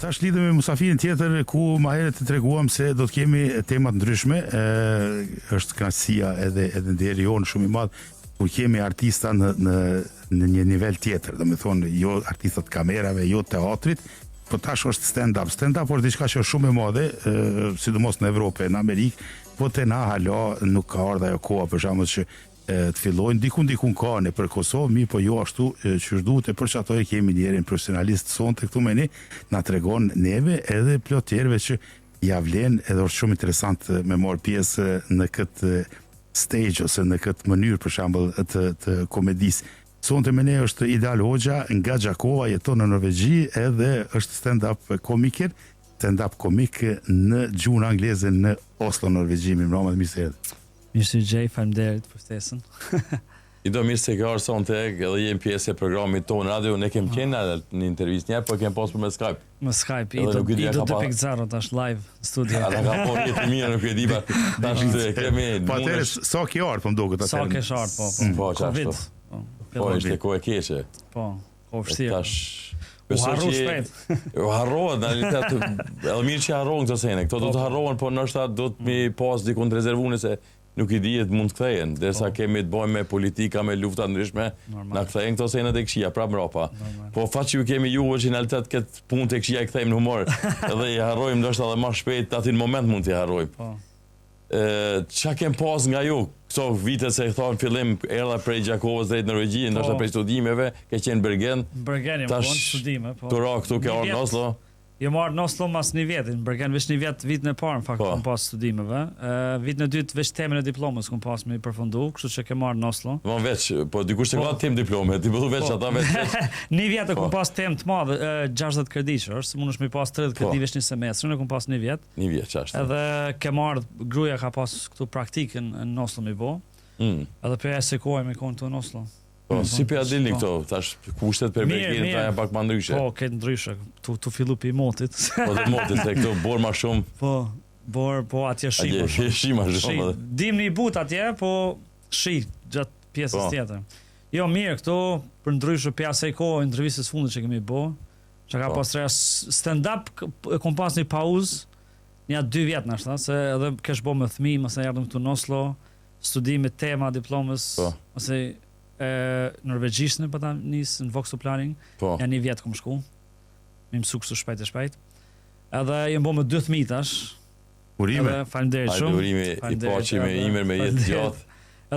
Tash lidhemi me musafirin tjetër ku më herët të treguam se do të kemi tema të ndryshme. Është kënaqësia edhe nderi jonë shumë i madh kur kemi artista në një nivel tjetër, domethënë jo artistat kamerave, jo teatrit, po tash është stand-up. Stand-up është diçka që është shumë e madhe, sidomos në Evropë, në Amerikë, po te na hala nuk ka ardha ajo koha për shkakun që të fillojnë dikun ka në për Kosovë, mi po jo ashtu që duhet e për që ato e kemi njerin profesionalist sonte këtu me ne, na tregon neve edhe plot tjerëve që ja vlen edhe është shumë interesant me marr pjesë në këtë stage ose në këtë mënyrë për shembull të komedisë. Sonte me ne është Ideal Hoxha nga Gjakova, jeton në Norvegji edhe është stand-up komiker, stand-up komik në gjuhën angleze në Oslo, Norvegji. Mirëmbrëma dhe mirë se erdhët. Mirë se gjej, faleminderit për ftesën. I do mirë se ka arë sonte edhe jem pjesë e programit tonë radio, ne kem qenë në intervistë njerë, po kem pasur me Skype. Me Skype, i do 2.0 tash live në studio. Ata ka po rjetë mirë në këtë diba, tash të kemi... Po atëre, sa ke arë, po më doket atëre? Sa ke sharë, po. Po, qashtu. Po, ishte ko e keqe. Po, ko vështirë. U harru shpejt. U harrohet, në realitet, edhe mirë që harrohen këto sene, këto do të harrohen, po nështë do të mi pas dikun të rezervune se nuk i dihet mund të kthehen, derisa kemi të bëjmë me politika, me lufta ndryshme, na kthehen këto senet e këshia, prapë mrapa. Po fat që ju kemi juve që në realitet këtë punë të këshia e kthejmë në humor, edhe i harrojmë ndoshta edhe më shpejt, aty në moment mund t'i harrojmë. Qa kem pas nga ju, këto vitet se thonë fillim erdha prej Gjakovës drejt Norvegji, ndoshta prej studimeve, ke qenë Bergen. Bergen, po në studime, po. Tura këtu ke ardhur në Oslo. Jo marrë në Oslo mas një vjetin, Bergen veç një vjet vitën e parë në fakt kom pas studimeve. Vitën e dytë veç temën e diplomës kom pas me i përfundu, kështu që ke marrë në Oslo. Von veç, po dikush të ka temë diplome, ti bëllu veç ata veç. Një vjet e kom pas temë të madhe, 60 krediqër, se mund është me pas 30 kredi veç një semestër, ne kom pas një vjet. Një vjet, qashtë. Edhe ke marrë, gruaja ka pas këtu praktikën në Oslo mi bo, edhe për e se kohë me konë të në Oslo. Po, si për adilni këto, tash kushtet për Bergenin ta janë pak ma ndryshe. Po, këtë ndryshe, tu fillu për i motit. Po dhe motit, se këto borë ma shumë. Po, atje shi ma shumë. Shi ma shumë. Dim një but atje, po shi gjatë pjesës tjetër. Jo, mirë, këto për ndryshe për asaj kohë, intervistës fundit që kemi bo, që ka pas treja stand-up, kom pas një pauzë, një 2 vjetë nashta, se edhe kesh bo me thmi, mëse jardëm këtu në Oslo, studime, tema, diplomës, mëse norvegjisht në pëta njësë në Vox Planning, janë një vjetë kom shku, mi mësu kështu shpejt, edhe jem bo me 2 thmi tash, urime, falenderit shumë, urime i pachi me imer me jetë gjatë,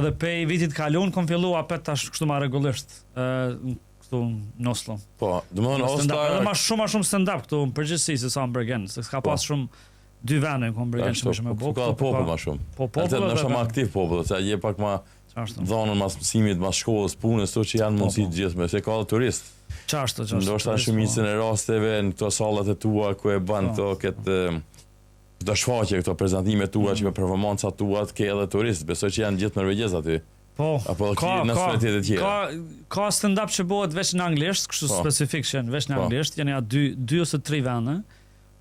edhe pe i vitit kalun, kom fillu apet tash kështu ma regullisht, këtu në Oslo. Po, dhe më dhënë Oslo... Edhe ma shumë stand-up këtu në përgjithësi se sa në Bergen, se s'ka pas shumë 2 vene në Bergen që më shumë e bo. Ka popull ma shumë. Po, popull edhe... Nështë ma aktiv popull, se je pak ma dhonën mas mësimit, mas shkollës, punës, to që janë mundësi të gjithme, se ka dhe turist. Qashtë. Ndoshta në shumicën e rasteve, në këto salat e tua, ku e banë këto këtë shfaqe, këto prezentime tua, që me performanca tua, të ke edhe turist, besoj që janë gjithë norvegjez aty. Po, ka stand-up që bëhet veç në anglisht, kështu specifik që janë veç në anglisht, janë ja 2 ose 3 vene,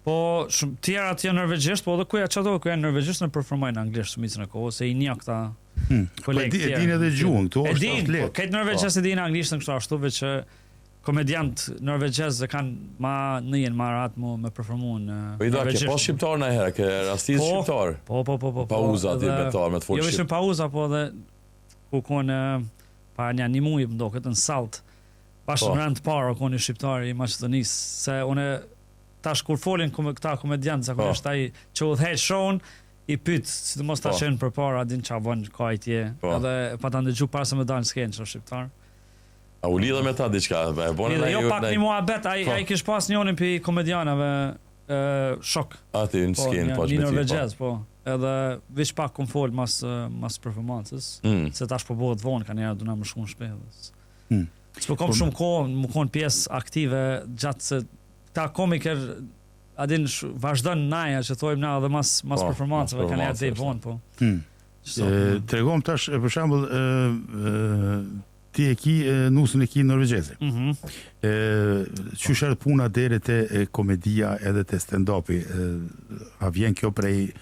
po tjera të janë norvegjisht, po edhe kuja qëto ku janë norvegjisht në performojnë në anglisht shumicën e kohë, se i nja këta kolegë tjera. E din edhe gjuhën, këtu është ashtë lehtë. Këtë norvegjez e din anglisht në kështu ashtu, veç që komediant norvegjez e kanë ma nëjen, ma ratë me performu në norvegjisht. Po i do, ke pas shqiptar në herë, ke rastis shqiptar? Po. Pauza ati me ta, me të folë shqip. Jo veç në pauza, po edhe ku konë pa një mujë më do këtë në salt, bashkë në rënd të parë konë një shqiptar i Maqedonisë, se une tash kur folin këta komediantë, zakonisht ai që udhëheq shohun, i pyet, sidomos ta qenë përpara, din çfarë bën ka ai tje, edhe pa ta ndëgju para se më dalë në skenë çfarë shqiptar. A u lidha me ta diçka, e bën ai? Jo pak një muhabet, ai kish pas njërin pi komedianave shok. Aty në skenë po një norvegjez, po. Edhe veç pak kom fol mas performancës, se tash po bëhet vonë, kanë erdhur na më shumë shpejt. S'po kam shumë kohë, më kon pjesë aktive gjatë se ta komiker adin vazhdon naja që thojmë na edhe mas performancëve kanë erdhur deri vonë, po. Tregom tash për shembull ti e ki nusën e ki norvegjeze. Qysh erdh puna deri te komedia edhe te stand-upi? A vjen kjo prej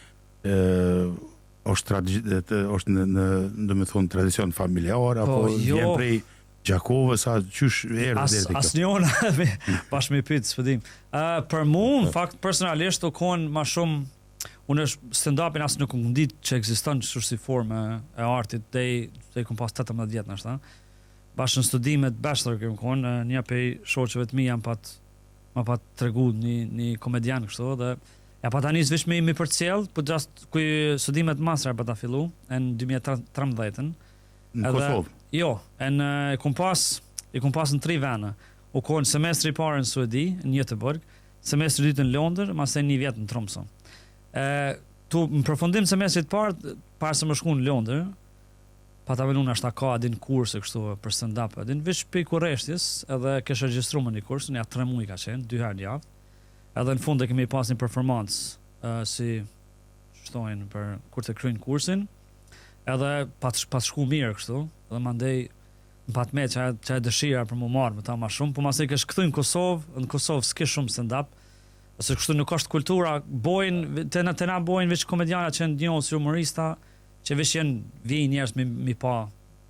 është në domethënë tradicion familjar apo vjen prej Gjakove sa qysh erdhi deri te kjo. Asnjëona bashkë me pyet s'pedim. Për mua, në fakt personalisht u kon më shumë unë stand-upin as nuk më dit që ekziston kështu si formë e artit deri kom pas 18 vjet nashta. Bashkë në studimet bachelor kem kon një prej shoqëve të mi jam më pat tregu një komedian kështu dhe ja pa tani s'vish me përcjell, po just ku studimet master pa ta fillu në 2013-ën. Në Kosovë. Jo, i kom pas në 3 vende. U kon semestri i parë në Suedi, në Göteborg, semestri i dytë në Londër, pastaj 1 vjet në Tromsø. Tu në përfundim semestrit parë, para se më shku në Londër, pa ta vënë ashta ka adin kurse kështu për stand-up, adin veç për kurreshtjes, edhe kesh regjistruar në një kurs, ja 3 muaj ka qenë, 2 herë në javë. Edhe në fund e kemi pas një performancë si shtojnë për kur të kryjnë kursin. Edhe pas shku mirë kështu, dhe mandej më pat me që e dëshira për më marrë me ta ma shumë, po masej kesh këtu në Kosovë s'ke shumë stand-up, ose kështu nuk është kultura, të na bojnë veç komediana që njohën si humorista, që veç jenë vijnë njerëz mi pa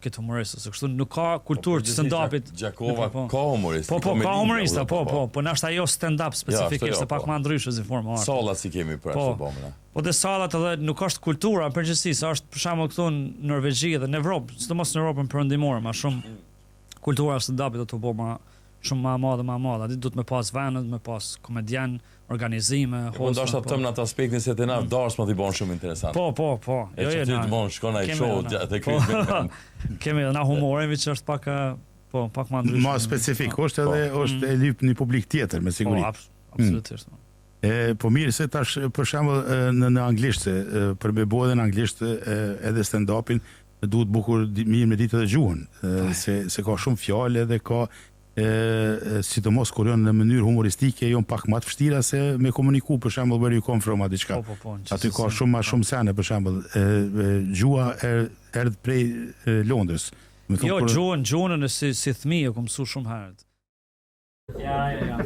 këtë humorist, ose kështu nuk ka kulturë të stand-upit. Gjakova ka humorist. Po ka humorista, po nashta jo stand-up specifikisht, se pak ma ndryshe si formë art. Sallat si kemi për ashtu bomra. Po dhe sallat edhe nuk është kultura përgjithësisht, është për shembull këtu në Norvegji dhe në Evropë, sidomos në Evropën perëndimore, më shumë kultura e stand-upit do të bëj shumë më e madhe. Aty do të më pas vende, më pas komedian, organizime, Po ndoshta të them në atë aspektin se te na dash më t'i bën shumë interesant. Po. Jo, ti të bën shkon ai show te kryqëzimi. Kemi edhe na humorin që është pak pak më ndryshe. Më specifik është edhe e lyp një publik tjetër me siguri. Po, absolutisht. Po mirë se tash për shembull në anglisht për me bëu edhe në anglisht edhe stand-upin duhet bukur mirë me ditë edhe gjuhën, se ka shumë fjalë dhe ka sidomos kur janë në mënyrë humoristike janë pak më të vështira se me komuniku për shembull where you come from a diçka. Po. Aty ka shumë më shumë sene për shembull gjuha erdh prej Londrës. Jo, gjuhën e si fëmijë kom mësu shumë herët. Yeah.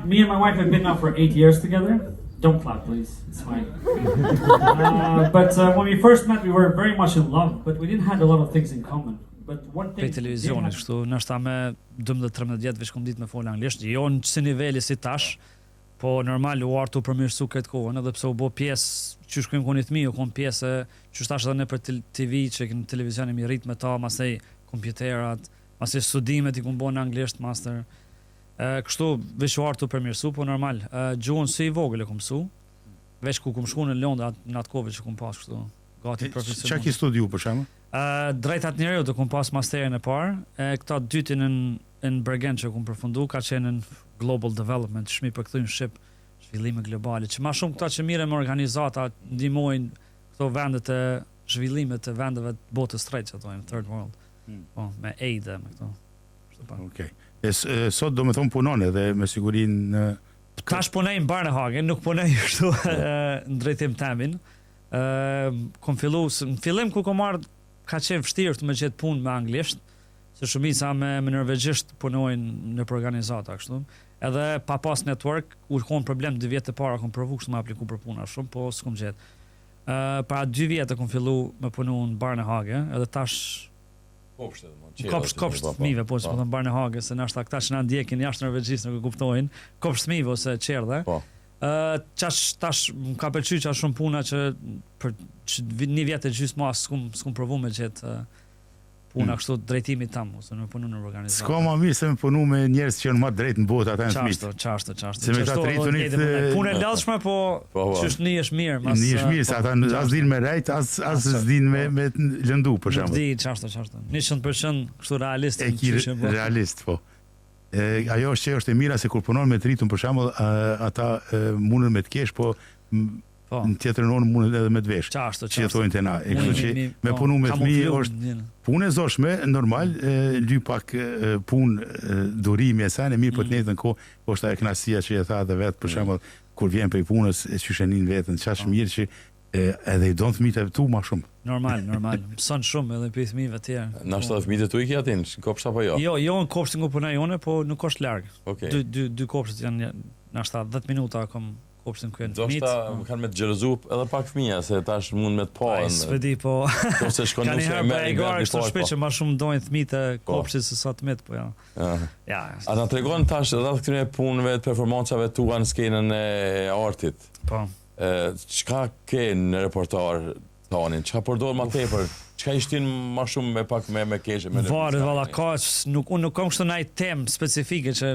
Me and my wife have been now for 8 years together. Don't clap, please. It's fine. But when we first met, we were very much in love, but we didn't have a lot of things in common. But one thing. Pe televizionit kështu, ndoshta me 12-13 vjet veç kom ditë me fol anglisht, jo në si niveli si tash, po normal u artu përmirësu këtë kohën, edhe pse u bë pjesë që shkojmë konit mi, u kon pjesë që tash edhe në për TV, që në televizion mi rrit me ta, masej kompjuterat, masej studimet i kom bën në anglisht master. Kështu veç u artu përmirësu, po normal, gjuhën si i vogël e kom mësu, veç ku kom shku në Londër në atë kohë që kom pas kështu, gati profesional. Çka ke studiu për shembull? Drejtat njeriu të kom pas masterin e parë, këta dytin në Bergen që kom përfundu, ka qenë në Global Development, shmi për këtu në Shqip, zhvillime globale, që ma shumë këta që mire me organizata, ndihmojnë këto vendet e zhvillimet e vendeve të botës tretë, që tojnë, Third World, me aid e me këto. Okej. Sot do me thonë punon edhe me siguri në... Tash punoj në Barnehagen, nuk punoj kështu në drejtim temin. Kom fillu, në fillim ku kom marrë ka qenë vështirë të më gjetë punë me anglisht, se shumica me norvegjisht punojnë në organizata kështu. Edhe pa pas network, u kon problem 2 vjet e para kom provu kështu më apliku për puna shumë, po s'kom gjetë. Para 2 vjet e kom fillu me punu në Barnehagen, edhe tash kopsht fëmijëve, po që po thon Barnehagen, se nashta këta që na ndjekin jashtë Norvegjisë nuk e kuptojnë, kopsht fëmijëve ose qerdhe. Tash më ka pëlqyer çfarë shumë puna që për 1 vjet e gjysmë mas s'kum provu me gjetë puna kështu drejtimit tam ose në punu në organizatë. S'ka më mirë se me punu me njerëz që janë më drejt në botë ata në fëmijë. Çashtë. Se me ta tritunit punë e lodhshme, po ç'është nihesh mirë, mas nihesh mirë se ata as din me rejt, as din me lëndu për shembull. Di çashtë. 100% kështu realist. Realist, po. Ajo është që është e mira se kur punon me tritun për shembull ata mundën me të kesh, po në tjetër nënë mundën edhe me të vesh. Çashtë. Që thonë te na. Kështu që me punu me fëmijë është punë e zorshme, normal, ly pak punë durimi e sane, mirë po të njëjtën kohë është ajo kënaqësia që e tha edhe vet për shembull kur vjen prej punës e qyshenin veten, çash mirë që edhe i don fëmijët e tu më shumë. Normal. Mëson shumë edhe për fëmijëve të tjerë. Nashta fëmijët e tu i ke atin, në kopsht apo jo? Jo, në kopshtin ku punoj unë, po nuk është larg. Okej. Dy kopshtet janë nashta 10 minuta kom kopshtin ku janë Do fëmijët. shta më kanë me të gjelozu edhe pak fëmija, se tash mund me të pa. S'vedi, po. Ose shkon Kanë nuse e herë merr e gara kështu shpejt që më shumë dojnë fëmijët e kopshtit se sa fëmijët, po ja. Ja. A na tregon tash rreth këtyre punëve të performancave tua në skenën e artit. Po. Çka ke në reportar tonin? Çka përdor më tepër? Çka ishtin më shumë me pak me keqe me. Varet valla ka unë nuk kam kështu ndaj temë specifike që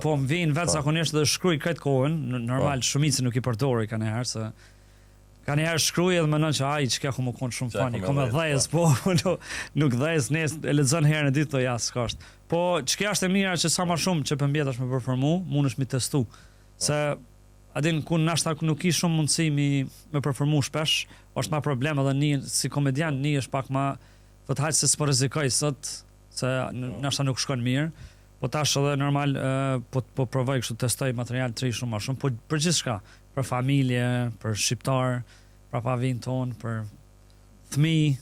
po më vijnë vetë zakonisht dhe shkruaj këtë kohën, normal shumica nuk i përdori kanë herë se kanë herë shkruaj edhe mendon që ai çka ku më kon shumë fani, kom e dhajës, po nuk dhajës nes e lexon herën e ditë to ja s'ka. Po çka është e mira që sa më shumë që përmbjetash me performu, mundesh mi testu. Se adin ku nashta nuk i shumë mundësi me performu shpesh, është ma problem edhe një si komedian një është pak ma të haqë se s'po rrezikoj sot se nashta nuk shkon mirë, po tash edhe normal po provoj kështu testoj material të ri shumë ma shumë, po për gjithçka, për familje, për shqiptar, për pavin ton, për fëmijë,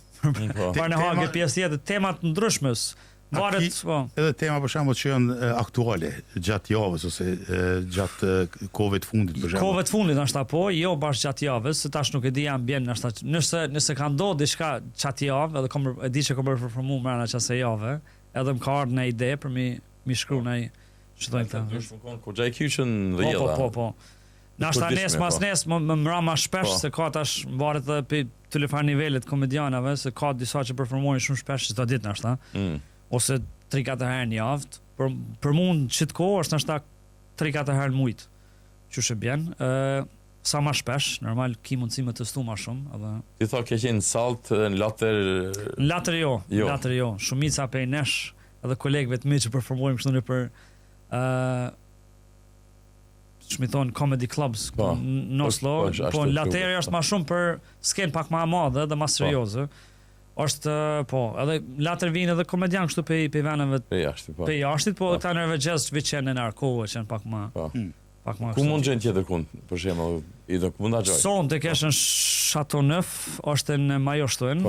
për në hage pjesë tjetër, temat ndryshmes. Varet, po. Edhe tema për shembull që janë aktuale gjatë javës ose gjatë kohëve të fundit për shembull. Kohëve të fundit ndoshta po, jo bash gjatë javës, se tash nuk e di jam bjen ndoshta nëse ka ndodhur diçka gjatë javë, edhe e di që kam performuar brenda çasë jave, edhe më ka ardhur në ide për mi shkruaj në çdo këtë. Kur gjaj kyçën rrjedha. Po. Nashta nes mas nes më mrama shpesh se ka tash varet edhe pe telefon nivelet komedianave se ka disa që performojnë shumë shpesh çdo ditë nashta. Ose 3-4 herë në javë, për mund që të kohë është nështë 3-4 herë në mujtë, që shë bjen, sa ma shpesh, normal ki mundësi me testu ma shumë. Edhe... Ti tha ke qenë salt, në latër... Në latër jo, shumica pej nesh, edhe kolegëve të mi që performojmë kështu në për, që mi thonë comedy clubs në Oslo, po në latër është ma shumë për sken pak ma madhe dhe ma serioze. Është po, edhe latër vinë edhe komedian kështu pe veneve pe jashtit, po këta nërve gjest vëqen në narkohë, që janë pak ma ku mund gjenë tjetër kund, për shembull, i do ku mund ta gjoj? Son të kesh në Chateau Neuf, është në Majoshtën.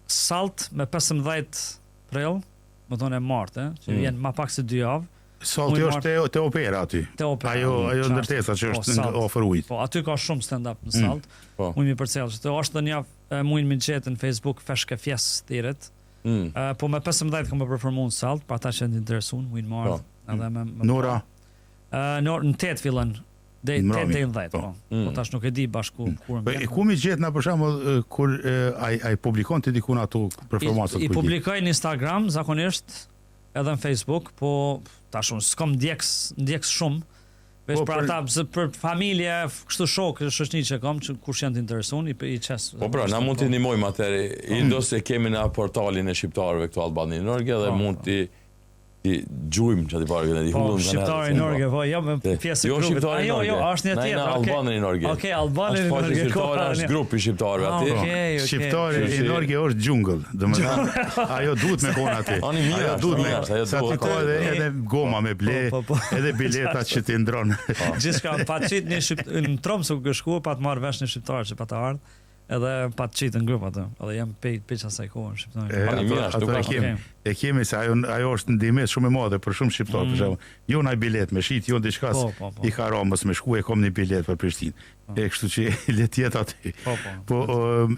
Salt me 15 prill, më thonë e martë, që vjen ma pak se 2 javë. Salti është te opera aty. Ajo ndërtesa që është në ofruit. Po, aty ka shumë stand-up në Salt. Unë mi përcjell që është një javë mujnë mi gjetë në Facebook Feshke Fjes Tiret. Po me 15 kam performuar në Salt, pa ata që interesuar, mujnë marrë. Nora? Në 8 fillon. Dej 8-10, po. Po tash nuk e di bashku kur më. Ku mi gjet na për shembull kur ai publikon ti dikun ato performancat? I publikoj në Instagram zakonisht, edhe në Facebook, po tash unë s'kam ndjeks shumë. Veç për ata, për familje, kështu shokë, shoqni që kam, që kush janë të interesuar, i qes. Po pra, na mund t'i ndihmojmë atëherë. Indo se kemi në portalin e shqiptarëve këtu Albani Norge dhe mund t'i gjujmë që t'i parë këtë po, shqiptari Norge, po, jo me pjesë e grupit. Jo, është një tjetër. Albani Norge. Okej, Albani Norge. Shqiptari është grupi shqiptarëve aty. Shqiptari i Norge është gjungëll, domethënë ajo duhet me kon aty. Ajo duhet me. Sa ti ka edhe goma me ble, edhe bileta që ti ndron. Gjithçka pa çit në Tromsø që shkuar pa të marrë vesh në shqiptar që pa të ardhur. Edhe pa të qitë në grupë atë, edhe jam peq asaj kohë në shqiptarë. E kemi se ajo është ndimet shumë e madhe për shumë shqiptarë, për shembull. Jo na bilet me shit, jo diçka i ka Romës me shku e kom një bilet për Prishtinë. Kështu që le të jetë aty. Po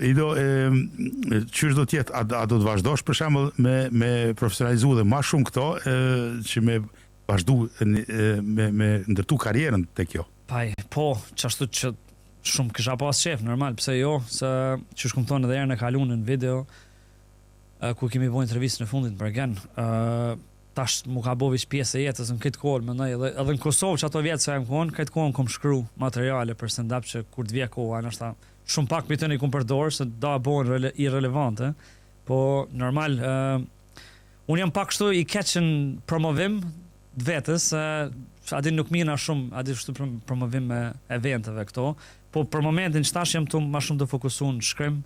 i do çysh do të jetë, a do të vazhdosh për shembull me profesionalizu dhe më shumë këto që me vazhdu me ndërtu karrierën te kjo. Po, çashtu që shumë kisha pas shef, normal, pse jo, se që shkum thonë edhe erë në kalunë në video, ku kemi bo intervjistë në fundit në Bergen, tash mu ka bo vish pjesë e jetës në këtë kohë, mëndaj, edhe në Kosovë që ato vjetë se e më konë, këtë kohën kom shkru materiale për stand-up që kur të vje kohë, nështë shumë pak për të një kom përdorë, se da bojnë irrelevante, po normal, unë jam pak shtu i keqen promovim vetës, adin nuk mina shumë, adin shtu promovim me eventeve këto, po për momentin që tash jam të ma shumë të fokusu në shkrim,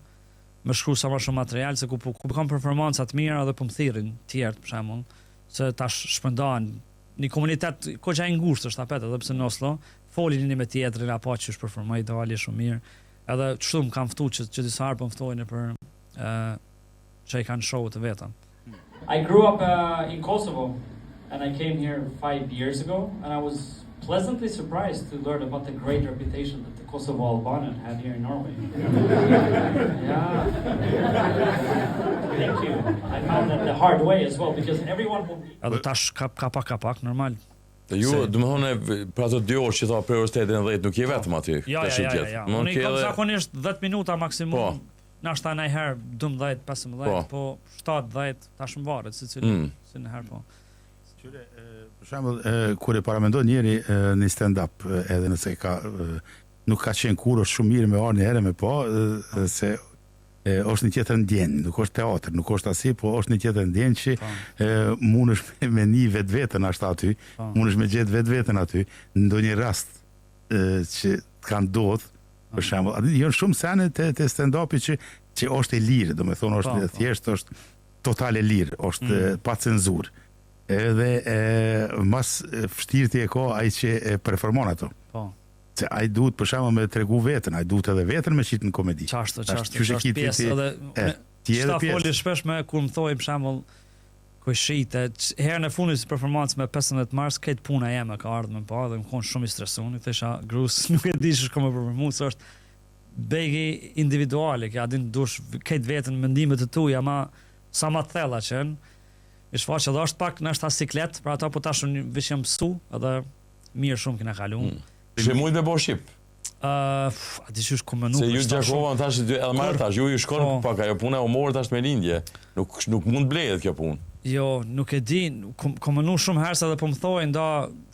me shkru sa ma shumë material, se ku kam performancat mira dhe po më thirin tjertë, për shemull, se tash shpëndan një komunitet, ko që e ngusht është apet, edhe pse në Oslo, folin një me tjetërin, apo që është performaj, do ali shumë mirë, edhe qështu më kam ftu që disa harë po më ftojnë për që i kanë show të veta. I grew up in Kosovo, and I came here 5 years ago, and I was pleasantly surprised to learn about the great reputation that the Kosovo Albanian had here in Norway. Yeah. Thank you. I found that the hard way as well because everyone will be... Edhe tash ka pak, normal. Ju, do më thonë, për ato 2 orë që tha prioriteti 10 nuk je vetëm aty. Ja. Unë i kam zakonisht 10 minuta maksimum. Nashta najherë 12, 15, po 7, 10, tash më varet si në herë po. Për shembull, kur e paramendon njëri në stand-up, edhe nëse nuk ka qenë kurrë shumë mirë me arë një herë me po, se është një tjetër ndjenjë, nuk është teatr, nuk është asi, po është një tjetër ndjenjë që mundesh me një vetveten ashtu aty, mundesh me gjetë vetveten aty, në ndonjë rast që kanë ndodhur, për shembull, janë shumë sene te stand-upi që është e lirë, domethënë është thjesht është total e lirë, është pa cenzurë. Edhe mas vështirëti e ka ai që e performon ato. Po. Se ai duhet për shembull me tregu veten, ai duhet edhe veten me qitë në komedi. Çashtë pjesë edhe sta foli shpesh me kur më thoi për shembull ku shite, herën e fundit si performancë me 15 mars, këtë puna jeme ka ardhur më pa dhe më kon shumë i stresuar, thesha grus, nuk e di ç'ka më performuar, se është begi individuale, që a din dush këtë veten mendimet e tuaja, ma sa më thella që i shfaqe edhe është pak nështë siklet, pra ata po tash unë veç jam mësu, edhe mirë shumë kena kalu. Shë mujtë me bo Shqip? A di qysh ku menu. Se ju Gjakova tash edhe marrë tash, ju shkon pak, ajo puna e humor tash me lindje. Nuk mund bledet kjo punë. Jo, nuk e di, ku menu shumë herës edhe po më thojnë da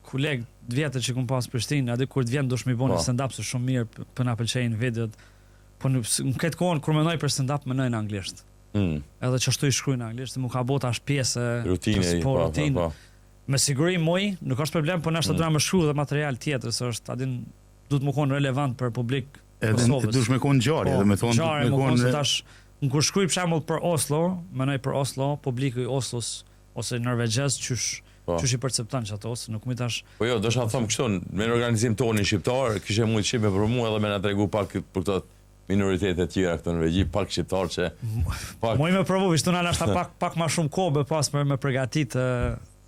koleg vjetët që kum pas Prishtinë, edhe kur të vjen dush mi boni stand-up se shumë mirë, për na pëlqejnë videot. Po në këtë kohën kur menoj për stand-up menoj në anglisht. Edhe që ashtu i shkruaj në anglisht, më ka bota është pjesë rutinë. Me siguri muj, nuk është problem, po nështë të duha më shkruaj dhe material tjetër, se është adin duhet më konë relevant për publik Kosovës. Edhe dush me konë ngjarje, dhe me thonë ngjarje më konë se tash kur shkruaj për shembull për Oslo, menoj për Oslo, publiku i Oslos ose norvegjez qysh i percepton çato, se nuk më tash. Po jo, dosha them kështu, me organizim tonin shqiptar, kishe mujt shqipe për mua edhe me na tregu pak për këto minoritetet tjera këtu në Norvegji, pak shqiptar që Muj me provu, ishtu na nashta pak më shumë kohë pas me përgatit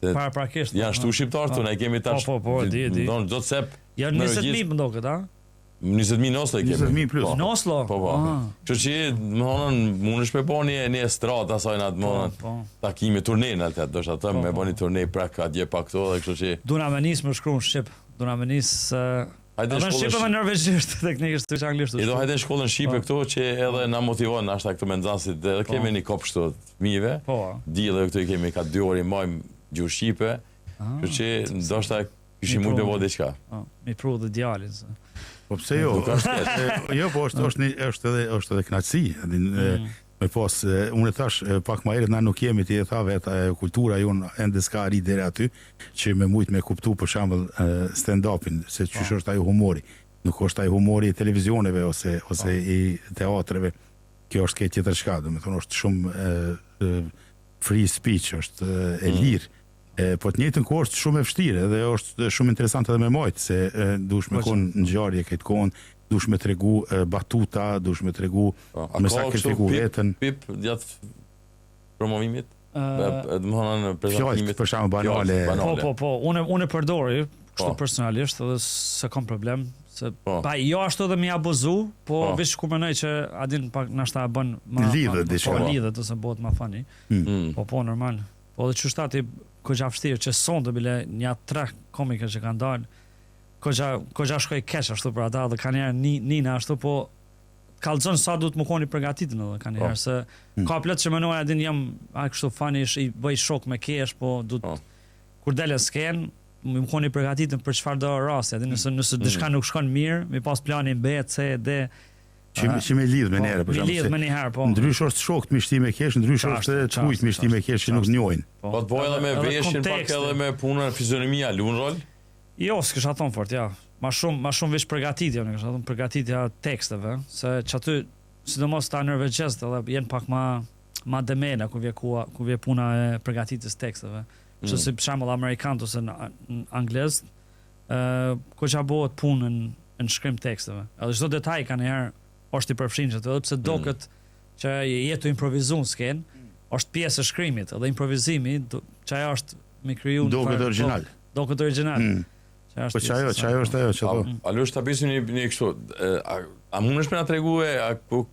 paraprakisht. Janë shtu shqiptar këtu, ne kemi tash. Po, di. Don çdo cep. Janë 20.000 më duket, a? 20.000 në Oslo kemi. 20.000 plus. Në Oslo? Po. Kështu që, domthonë, mundesh me bëni një strat asaj na domthonë takime turnen atë, do të them me bëni turne prak atje pa këto dhe kështu që. Duna me nis më shkruan shqip. Duna me nis Hajde shqipe me norvegjisht, teknikisht të anglisht. Do hajde shkollën shqipe këtu që edhe na motivon ashta këtu me nxënësit, edhe kemi një kop kështu fëmijëve. Diellë këtu i kemi ka 2 orë majm gjuhë shqipe. Kështu që ndoshta kishim mund të bëj diçka. Mi pru dhe djalin. Po pse jo? Jo, po është edhe kënaqësi, me pas, unë e thash pak më herët na nuk jemi ti e tha vetë kultura jonë ende s'ka arrit deri aty që me mujt me kuptu për shembull stand-upin se çysh është ai humori. Nuk është ai humori i televizioneve ose i teatreve. Kjo është këtë tjetër çka, domethënë është shumë free speech, është e lirë. Po të njëjtën kohë është shumë e vështirë dhe është shumë interesante edhe me majt se duhesh me kon ngjarje këtë kohën. Dush me tregu batuta, dush me tregu me sakrifiku veten. Pip gjatë promovimit? Domthonë prezantimit për shembull banale. Po, unë e përdori kështu personalisht edhe se kam problem se pa jo ashtu edhe më abuzu, po veç kur mendoj që adin pak nashta e bën më lidhet diçka. Po lidhet ose bëhet më funny. Po normal. Po edhe çështati koja vështirë që sonte bile një 3 komikë që kanë dalë. Koja shkoj keq ashtu për ata dhe kanë njerë nina ashtu, po kallëzon sa duhet më koni përgatitur edhe kanë njerë, se ka plot që menoj adin jam kështu fani, i bëj shok me kesh, po duhet kur dele sken, më koni përgatitur për çfarë do rasti, adin nëse diçka nuk shkon mirë, mi pas planin B, C, D. Që me lidh me njerë, për shembull. Ndrysh është shok të mishti me kesh, ndrysh është çujt mishti me kesh që nuk njohin. Po të bëj edhe me veshin, pak edhe me punën fizionomia, luan rol? Jo, s'kisha thonë fort, ja. Ma shumë veç përgatitja, në kisha thonë përgatitja teksteve, se që aty, sidomos ta norvegjez, edhe jenë pak ma demena ku vje puna e përgatitjes teksteve. Që si për shembull amerikant ose në anglez, ku që abohet punën në shkrim teksteve. Edhe çdo detaj ka njëherë është i përfshinjët, edhe pse doket që jetu improvizun s'ken, është pjesë e shkrimit, edhe improvizimi, që ajo është me kriju doket original. Doket original. Po çajo është ajo që do. A lësh ta bësim një kështu. A mundesh me na tregue ku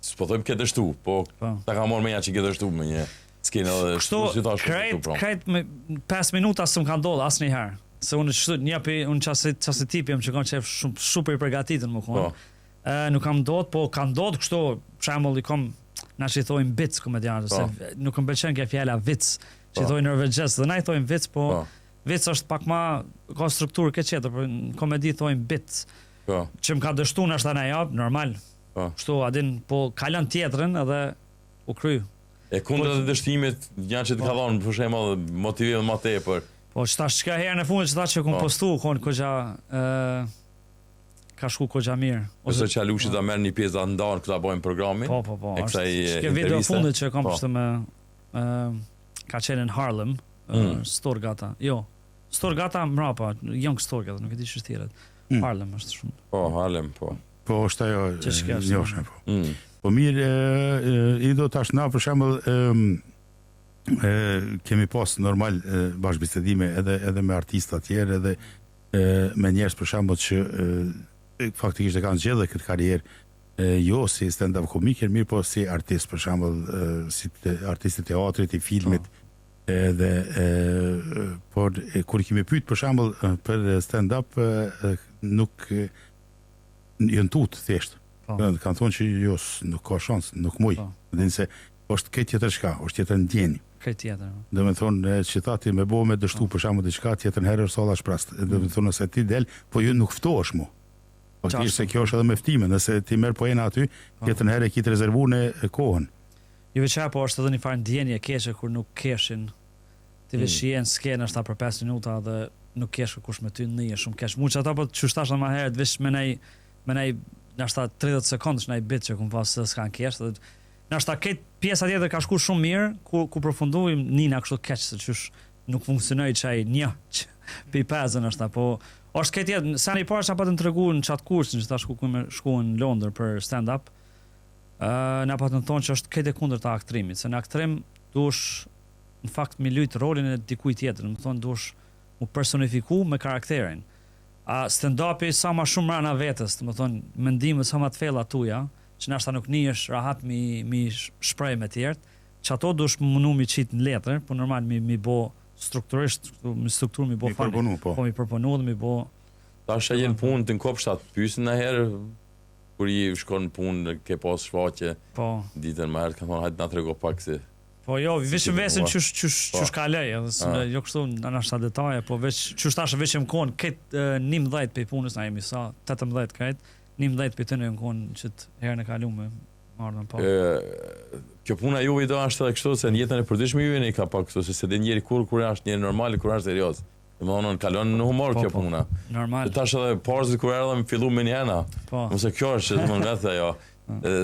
s'po them ke dështu, po ta ka marrë menja që ke dështu me një skenë edhe kështu. Krejt me 5 minuta s'm ka ndodhur asnjëherë. Se unë çast tipi jam që kanë qef shumë super i përgatitur më kon. Nuk kam ndodhur, po ka ndodhur kështu, për shembull i kom na që thojnë bits komediantë, se nuk më pëlqen kjo fjala vic, që thojnë norvegjez, dhe na i thojnë vic, po vic është pak më ka strukturë ke tjetër, por në komedi thojnë bits. Që më ka dështuar na shta na jap, normal. Kështu adin, po kalon tjetrën edhe u kry. E kundra të dështimit, një që të ka dhënë për shembull motivim më tepër. Po çtash çka herën e fundit çta që kom postu kon koxha ka shku koxha mirë. Ose Çalushi ta merr një pjesë ndan këta bëjmë programin. Po. Është video fundit që kam përshtë me ka qenë në Harlem, Storgata. Jo, Storgata mrapa, Young Storgata, nuk e di ç'është tjetër. Harlem është shumë. Po, Harlem, po. Po është ajo njohshme po. Po mirë, i do tash na për shembull kemi pas normal bashkëbisedime edhe me artistë tjerë edhe me njerëz për shembull që faktikisht e kanë zgjedhur këtë karrierë jo si stand-up komiker, mirë po si artist për shembull si artist i teatrit, i filmit edhe por kur kemi pyet për shembull për stand-up nuk janë tut thjesht. Kanë thonë që jo nuk ka shans, nuk muj. Din se është këtë tjetër shka, është tjetër ndjeni. Këtë tjetër. Do me thonë që thati me bo me dështu për shembull diçka tjetër herë është alla shprast. Do me thonë se ti del, po ju nuk ftohesh mu. Faktikisht se kjo është edhe me ftime, nëse ti merr poena aty, tjetër herë ki të rezervuar në kohën. Jo veçanë po është edhe një farë ndjenje keqe kur nuk keshin ti veshien skenë ashta për 5 minuta dhe nuk kesh kush me ty në shumë keq. Muç ata po çu thashë më herët vesh me nej nashta 30 sekondësh në ai bit që kum pas se s'kan kesh. Nashta këtë pjesa tjetër ka shku shumë mirë, ku përfundojmë nina kështu keq se çysh nuk funksionoi çaj një pi 5 nashta, po është këtë tjetër, sa i parë sa pa të treguar në çat kursin që ta shkuan në Londër për stand up. Na pa të thonë që është këtë kundër të aktrimit, se në aktrim dush në fakt me lut rolin e dikujt tjetër, më thonë dush u personifiku me karakterin. Stand-upi sa ma shumë rana vetës, të më thonë, mendimet sa ma të fella tuja, që nashta nuk nihesh rahat mi shprej me tjertë, që ato dush mënu mi qitë në letër, po normal mi bo strukturisht, mi struktur mi bo fani. Mi përponu dhe mi bo... Ta është jenë punë të në kopshtat, pysin në herë, kur i shkon në punë, ke pas shfaqe, ditën më herë, ka thonë, hajtë nga të rego pak se... Po jo, vishëm vesin qysh ka lej, jo kështu në nashta detaje, po qysh tashë vishëm konë këtë 11 për punës na jemi sa, 18 këtë, 11 për të në konë që të herën e kalume, marrën pa. Kjo puna juve do është edhe kështu, se në jetën e përdishme juve ne ka pak kështu, se se dhe njeri kur është njeri normali, kur është serios. Dhe më thonë, kalon në humor kjo puna. Normal. Tash edhe parzit kur erdhëm fillu me njena, mëse kjo është që më nga ajo.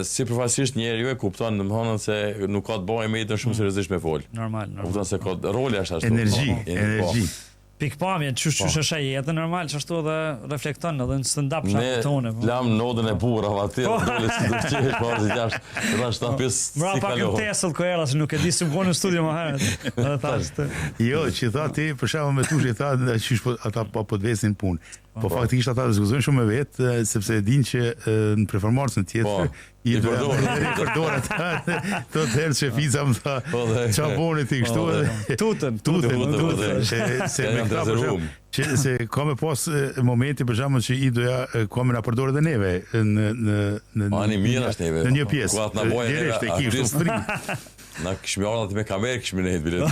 Si përfaqësisht njeriu e kupton, domethënë se nuk ka të bëjë me jetën shumë seriozisht me fol. Normal. Kupton se ka roli është ashtu. Energji. Pikpamje, çush është jetën normal, çashtu edhe reflekton edhe në stand-up tonë. Ne lam nodën e burrave aty, dole si do të qesh parzit jashtë. Tash ta pjes si kalon. Mbrapa që tesëll ku era se nuk e di se më në studio më herët. Edhe thashë. Jo, që tha ti për shembull me tushi tha çish ata po të vesin punë. Po faktikisht ata diskutojnë shumë me vetë, sepse e din që në performancën tjetër i përdor ata të herë që fiza më tha qa boni ti kështu edhe tutën se me këta për shumë që se ka me pas momenti për shembull që i doja ka me na përdor edhe neve në një pjesë direkt e kishtu frikë. Na kishme ardha ti me kamerë, kishme nejtë bilet.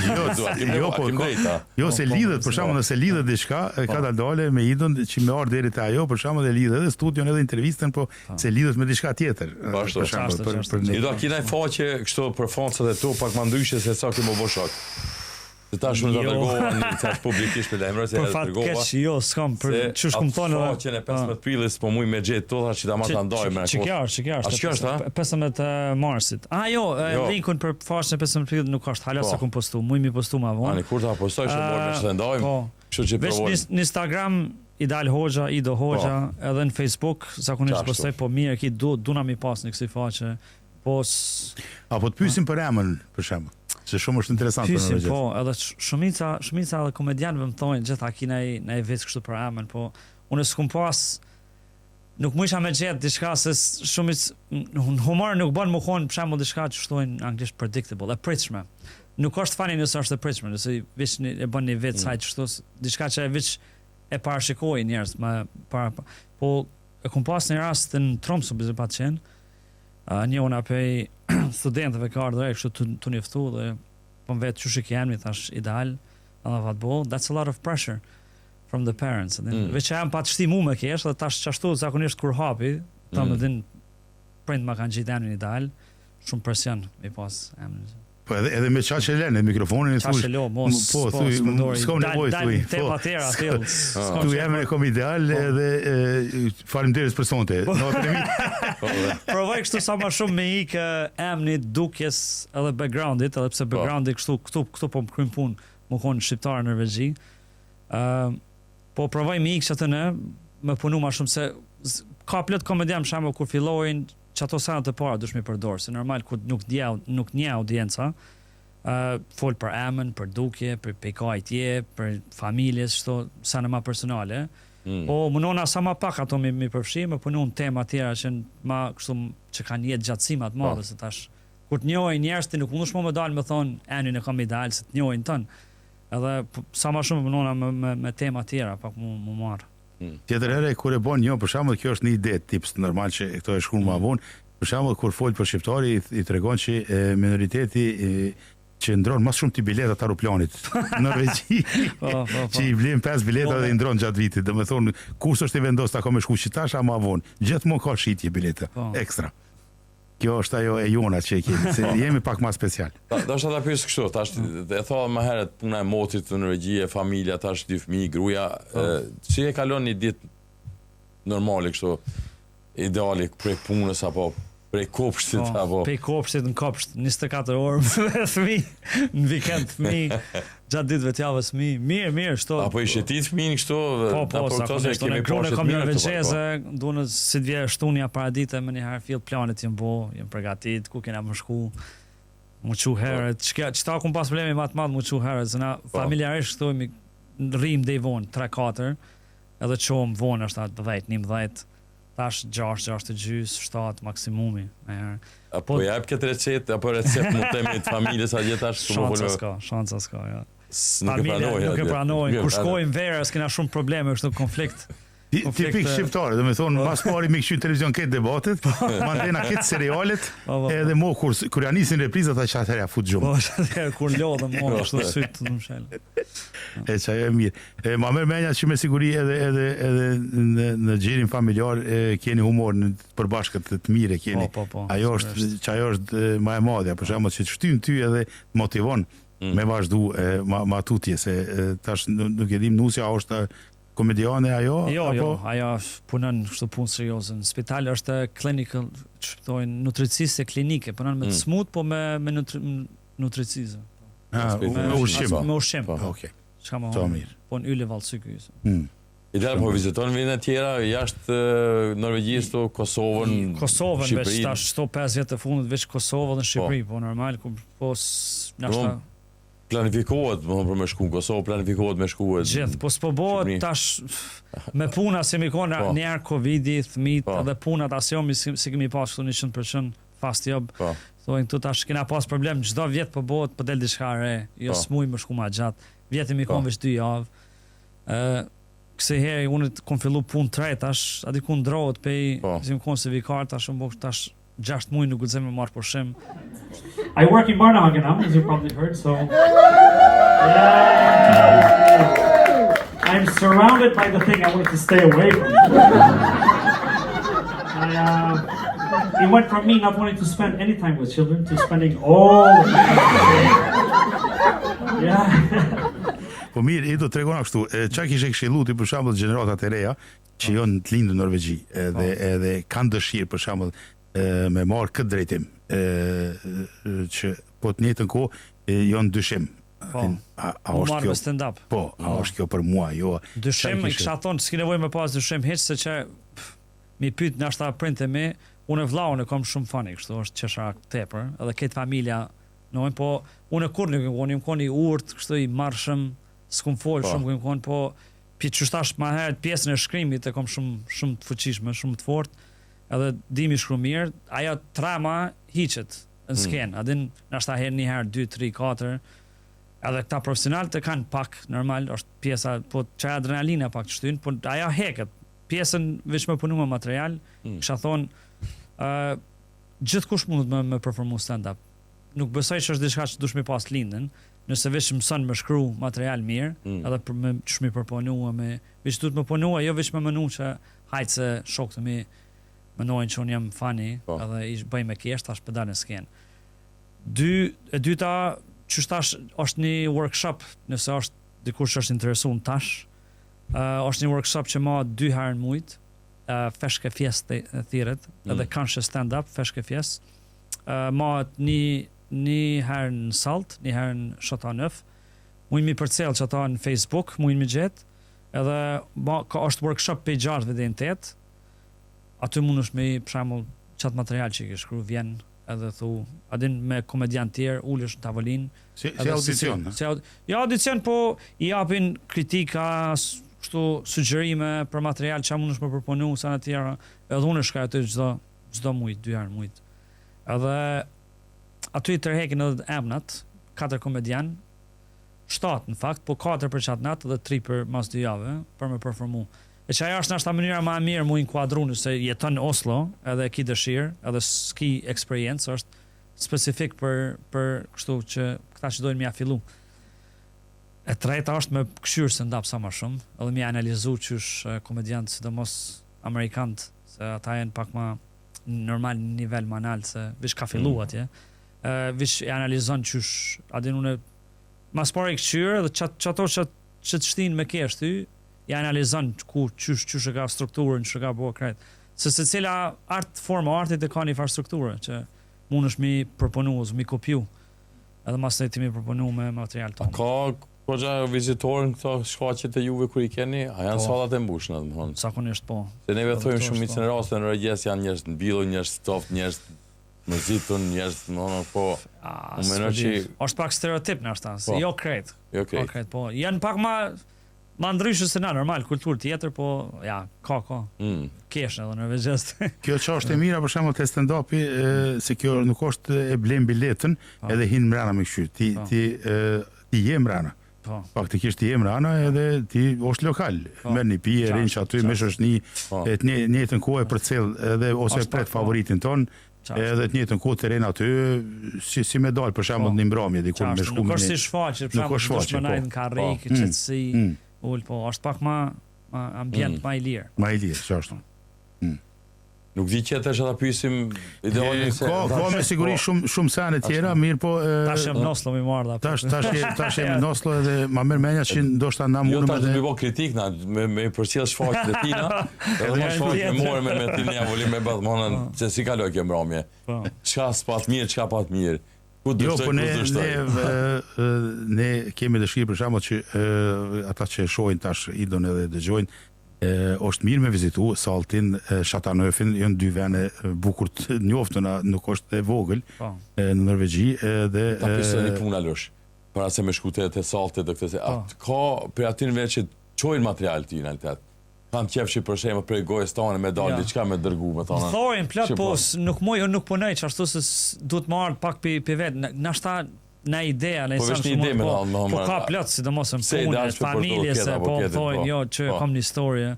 Jo, se lidhet, për shembull nëse lidhet diçka, ka dale me idën që me ardh deri te ajo, për shembull e lidhet edhe studion edhe intervistën, po se lidhet me diçka tjetër. Për shembull, i do kina faqe kështu për fansat e tu pak më ndryshe se sa që më bë shok. Se tash unë do të rregova në tash publikisht me lajmëra se edhe rregova. Po jo, s'kam për çush kum thonë edhe faqen e 15 prillit, po muj me xhet to tash që ta marr ta ndaj me atë. Ç'kjo është? 15 marsit. Jo, linkun për faqen e 15 prillit nuk është, hala se kum postu, muj mi postu më vonë. Ani kur ta postoj se morë me të ndajmë. Kështu që provoj. Në Instagram Idal Hoxha, Ido Hoxha, edhe në Facebook zakonisht postoj, po mirë ki duna mi pas në kësaj faqe. Po apo të pyesim për emën për shembull. Se shumë është interesant për Pyesin, Norvegjet. po, edhe shumica edhe komedianëve më thonë gjitha ki në vit kështu për emën, po unë s'kum pas nuk më isha me gjetë diçka se në humor nuk bën më konë për shembull diçka që thojnë anglisht predictable, e pritshme. Nuk është funny nëse është e pritshme, nëse veç e bën një vit sa kështu, diçka që veç e parashikojnë njerëz më para. Po e kum pas një rast në Tromsø për pa qenë. Një una pej studentëve ka ardhur kështu të njoftu dhe po vetë çuçi që janë thash ideal, edhe vatbo, that's a lot of pressure from the parents. Veç jam pa të shtimu me kesh, dhe tash çashtu zakonisht kur hapi, ta më din prind ma kanë gjetë emrin ideal, shumë presion me pas emrin. Po edhe me çaqe lënë mikrofonin e thuaj. Çaqe mos. Po thuaj, s'ka nevojë thuaj. Tema tjera aty. Tu jam e kom ideal edhe faleminderit për sonte. Natën e mirë. Provoj kështu sa më shumë me ikë emnit, dukjes edhe backgroundit, edhe pse backgroundi kështu këtu po më krym punë, më kon shqiptar në Norvegji. Po provoj me ikë atë në më punu më shumë se ka plot komedian për shembull kur fillojnë që ato sanat e para dush mi përdor, se normal kur nuk nje audienca, fol për emën, për dukje, për pejkajtje, për familjes, çto sana më personale. Po munona sa më pak ato mi përfshi, më punon tema tjera që ma kështu që kanë jetë gjatësi më të madhe se tash kur të njohin njerëz ti nuk mundesh më dal me thon enin e kam ideal se të njohin ton. Edhe sa më shumë punona me tema tjera pak më marr. Tjetër herë kur e bën një, për shembull kjo është një ide tips normal që këto e shkruan më vonë. Për shembull kur fol për shqiptari i tregon që minoriteti që ndron më shumë ti biletat aeroplanit në Norvegji. Që i vlen 5 bileta dhe i ndron gjatë vitit. Domethënë kush është i vendos ta ka me shku qitash ama vonë. Gjithmonë ka shitje bileta ekstra. Kjo është ajo e jona që e kemi, se jemi pak më special. Do shta ta pyes kështu, tash e thova më herët puna e motit në Norvegji, familja, tash 2 fëmijë, gruaja, si e kalon një ditë normale kështu, ideale prej punës apo prej kopshtit apo prej kopshtit në kopsht 24 orë me fëmijë, në vikend fëmijë, gjatë ditëve të javës fëmijë, mirë shto. Apo i shetit fëmijën kështu, po, zakonisht unë gruan kam norvegjeze, duan si të vje shtunja para dite me një herë fill planet jem përgatit, ku kena më shku, më çu herët, çta kum pas probleme më të madh më çu herët, se na familjarisht këtu mi rrim deri vonë 3-4, edhe çom vonë është 10-11. Tash 6-6 7 maksimumi. Apo jap këtë recetë, apo recetë mund të jemi të familjes a gjetash Shanca s'ka, ja. Nuk e pranojnë. Kur shkojmë verë, s'kena shumë probleme, është konflikt. Tipik shqiptare, do me thonë, mas pari mi kështu në televizion këtë debatet, mandena këtë serialet, edhe mo kur ja nisin reprizat, ta që atëherja fut gjumë. Po, që atëherja kur lodhe mo, është në sytë të më shellë. E që ajo e mirë. Ma mërë menja që me siguri edhe në gjirin familjar keni humor në përbashkët të mire keni. Ajo është ma e madhja, për shemë që të shtynë ty edhe motivon me vazhdu ma tutje, se tash nuk e dim nusja është komediane ajo? Jo, ajo punon kështu punë serioze. Në spital është clinical, thonë nutricisë klinike, punon me të smut, po me nutricisë. Me ushqim. Me ushqim. Okej. Çka më mirë. Po në yle vallësyky. Ideal po viziton vende tjera jashtë Norvegjisë, to Kosovën, Kosovën veç tash 5 vjet të fundit veç Kosovë dhe Shqipëri, po normal po nashta planifikohet për me shku në Kosovë, planifikohet me shku gjithë, po s'po bëhet tash me puna si mi konë njerë Covidi, thmit, edhe punat asjomi si kemi pas këtu 100% fast job. Thojnë këtu tash kena pas problem, çdo vjet po bëhet, po del diçka re, jo s'muj më shku ma gjatë. Vjeti mi konë veç 2 javë. Këse herë unë kom fillu punë 3 tash, ati ku ndrohet pej, si më konë se vikar tash, më bëhë tash 6 muaj nuk guxem me marr pushim. I work in Barnehagen now, as you probably heard, so I'm surrounded by the thing I wanted to stay away from. It went from me not wanting to spend any time with children to spending all the time. Yeah. Po mirë, i do të tregona kështu, çka kishe këshillu ti për shembull gjeneratat e reja që janë të lindur në Norvegji, edhe kanë dëshirë për shembull me marrë këtë drejtim, që po të njëjtën kohë janë dyshim. A është kjo stand-up? Po, a është kjo për mua, jo. Dyshim, i kisha thonë, s'ki nevojë me pas dyshim hiç, se që mi pyet nashta printe me, unë vllaun e kam shumë fani, kështu është qesha tepër, edhe këtë familja Nojnë, po unë kur nuk jam qenë i urt, kështu i marrshëm, s'kum fol shumë ku jam, po që tash më herët pjesën e shkrimit e kam shumë të fuqishme, shumë të fortë, edhe dimi shkruaj mirë, ajo trama hiqet në skenë, a din nashta herë një herë 2, 3, 4. Edhe këta profesionalët e kanë pak normal, është pjesa, po çaj adrenalina pak të shtyn, po ajo heket. Pjesën veç me punu me material, kisha thonë gjithkush mund me performu stand-up. Nuk besoj që është diçka që dush me pas lindën, nëse veç mëson me shkru material mirë, edhe me ç'sh me përpunua me veç duhet me punua, jo veç me menu që hajtë se shokët mi menojnë që unë jam fani, edhe i bëj me kesh, tash pedal në skenë. E dyta, që tash është një workshop, nëse është dikush që është interesuar tash, është një workshop që ma 2 herë në mujt, feshke fjes të thirret, edhe kanë stand-up, feshke fjes, ma një herë në Salt, një herë në Chateauneuf, mujnë mi përcel që ata në Facebook, mujnë mi gjetë, edhe ka është workshop pe 6 dhe 8, aty mund është me për shembull qatë material që i ke shkru vjen edhe thu, adin me komedian tjerë, ulesh në tavolinë. Si audicion? Ja, audicion, po i japin kritika, kështu sugjerime për material që mund është me përponu, sa në tjera, edhe unë shkaj aty çdo mujt, 2 herë mujt. Edhe aty i tërhekin edhe emnat, 4 komedian, 7 në fakt, po 4 për qatë natë dhe 3 për mas 2 javë, për me performu. E që ajo është nashta mënyra më e mirë mu inkuadru nëse jeton në Oslo, edhe ki dëshirë, edhe s'ki experience, është specifik për kështu që këta që dojnë mja fillu. E treta është me këshyrë stand-up sa më shumë, edhe mja analizu qysh komediantë, sidomos amerikantë, se ata jenë pak ma normal në nivel më nalë, se vish ka fillu atje, vish e analizon qysh, adin une, mas pare i këshyrë, dhe që ato që të shtinë me kesh ty, i analizon qysh e ka strukturën, që ka bërë krejt. Se cila forma artit e ka një farë strukturë, që mund është mi përpunu, ose mi kopju, edhe mas të ti mi përpunu me material tonë. Ka kogja vizitorën këto shfaqjet e juve kër i keni, a janë salat e mbushnë, dhe më thonë? Zakonisht po. Se neve thojmë shumicën e raste në regjes janë njerëz në bilo, njerëz stoft, njerëz mëzitun, njerëz po... është pak stereotip në ashta, jo krejt. Jo krejt. Po, janë pak ma ndryshë se na, normal, kulturë tjetër, po, ja, ka. Kesh edhe në vegjest. Kjo që është e mira, për shembull te stand-upi, se kjo nuk është e blen biletën, edhe hin mbrana me këshyr. Ti je mbrana. Faktikisht ti je mbrana edhe ti është lokal. Merr një pije, rinç aty, mesh është një njëjtën kohë përcjell edhe ose pret favoritin ton. Edhe të njëjtën kohë terren aty, si me dal për shembull në mbrëmje diku me shkumë. Nuk është si shfaqje, për shembull, dush më najt në karrik, qetësi, ul, po, është pak ma ambient ma i lirë. Ma i lirë, që është. Nuk di që të shata pysim idealin se... Ka me siguri shumë sene tjera, mirë po... Tash jem në Oslo mi marrë da. Tash jem në Oslo edhe ma mërë menja që ndoshta na mundëm edhe... Jo, tash të mi bo kritik na, me përcjell shfaqet e tina, edhe ma shfaqet me more me ti një avolim me bëtë monën, që si kaloj kjo mbromje. Qa s'pat mirë, qa pat mirë. Jo, po ne kemi dëshirë për shembull që ata që shohin tash idon edhe dëgjojnë, është mirë me vizitu Saltin, Chateauneufin, janë 2 vende bukur të njoftuna, nuk është e vogël në Norvegji dhe ta pisë një punë alosh. Para se me shkute te Saltit dhe këtë se ka për atinve që çojnë material ti në realitet. Kanë qef që për shembull për gojës tane me dalë diçka me dërgu me tonë. Thojnë plot po nuk punoj ashtu se duhet marr pak pi vet. Nashta na ideja, në po ka plot sidomos në punë, familjes, po thojnë jo që kam një historie.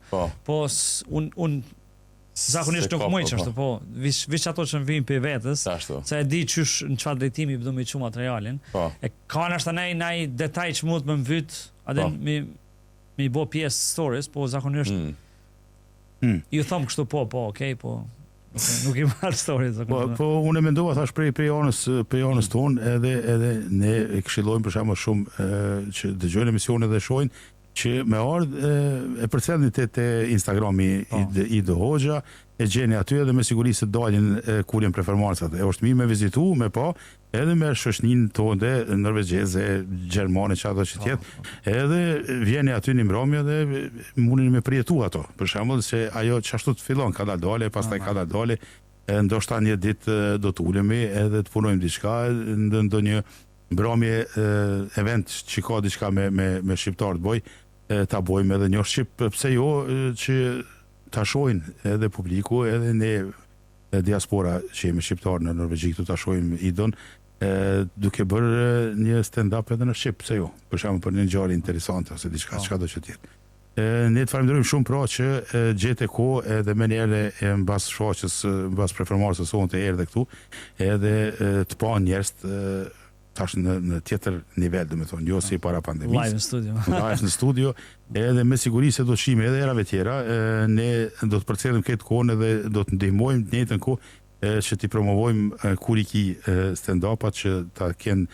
Po un zakonisht nuk moj çështë, po vish ato që vijnë pe vetës, se e di çysh në çfarë drejtimi do më çu materialin. E ka nashta ndaj detaj që mund të më mbyt, atë mi bo pjesë stories, po zakonisht ju them kështu po, okay, po nuk i marr stories. Po unë mendova thash prej anës tonë edhe ne e këshillojmë për shembull shumë që dëgjojnë emisione dhe shohin që me ardhë e përcjellni te Instagrami i The Hoxha, e gjeni aty edhe me siguri se dalin kulin performancat. E është mirë me vizitu, me pa, edhe me shoshnin tonë norvegjeze, gjermane, çato që tjetë, edhe vjeni aty një mbrëmje dhe mundin me përjetu ato. Për shembull se ajo çashtu të fillon ka dale, pastaj ka dale, ndoshta një ditë do të ulemi edhe të punojmë diçka në ndonjë mbrëmje event që ka diçka me shqiptar të boj, ta bojmë edhe një shqip, pse jo që ta shohin edhe publiku, edhe ne diaspora që jemi shqiptar në Norvegji këtu ta shohim idon, duke bërë një stand-up edhe në Shqip, pse jo, për shembull për një ngjarje interesante ose diçka, çka do që tjetë. Ne të falenderojmë shumë pra që gjete kohë edhe me njerë mbas shoqës, mbas performancës sonë të erdhe këtu, edhe të pa njerëz tash në tjetër nivel, do të thonë, jo si para pandemisë. Live në studio. Live në studio, edhe me siguri se do të shihemi edhe erave tjera, ne do të përcjellim këtë kohën edhe do të ndihmojmë në njëjtën kohë që t'i promovojmë kuriki stand-upat që ta kenë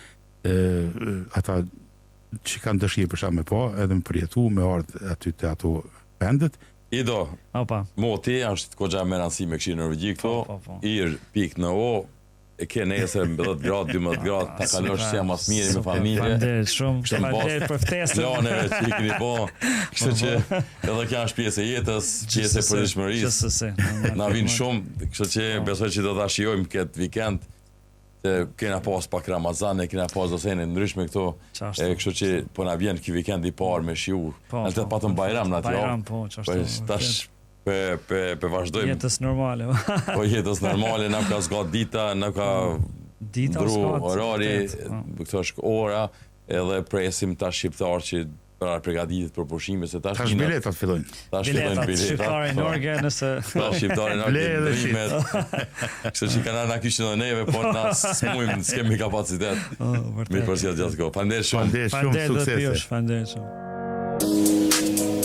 ata që kanë dëshirë për shkak me pa, edhe më përjetu me ardh aty te ato vendet. Ido, Opa. moti është kogja me rëndësi me këshirë Norvegji këto, Po. ir.no, e ke nesër 10 gradë, 12 gradë, ta kalosh që jam mas mirë me familje. Faleminderit shumë, faleminderit për ftesën. Planeve që i keni bo, kështu që edhe kjo është pjesë e jetës, pjesë e përditshmërisë. Na vin shumë, kështu që besoj që do ta shijojmë këtë vikend. Kena pas pak Ramazan, kena pas dosene ndryshme këto, kështu që po na vjen ky vikend i parë me shiu. Në të patëm Bajram në atë javë. Bajram, po, çashtu. Tash pe vazhdojmë. Jetës normale. Po jetës normale, na ka zgat dita, na ka ndru orari, këto është ora, edhe presim tash shqiptar që para përgatitet për pushime se tash biletat fillojnë. Tash fillojnë biletat. Shqiptarë në Norge nëse tash shqiptarë në Norge. Kështu që kanë na kyçën e neve, por na smujmë, s'kemi kapacitet. Mi përsi gjatë kohë. Faleminderit shumë. Faleminderit shumë, suksese. Faleminderit shumë.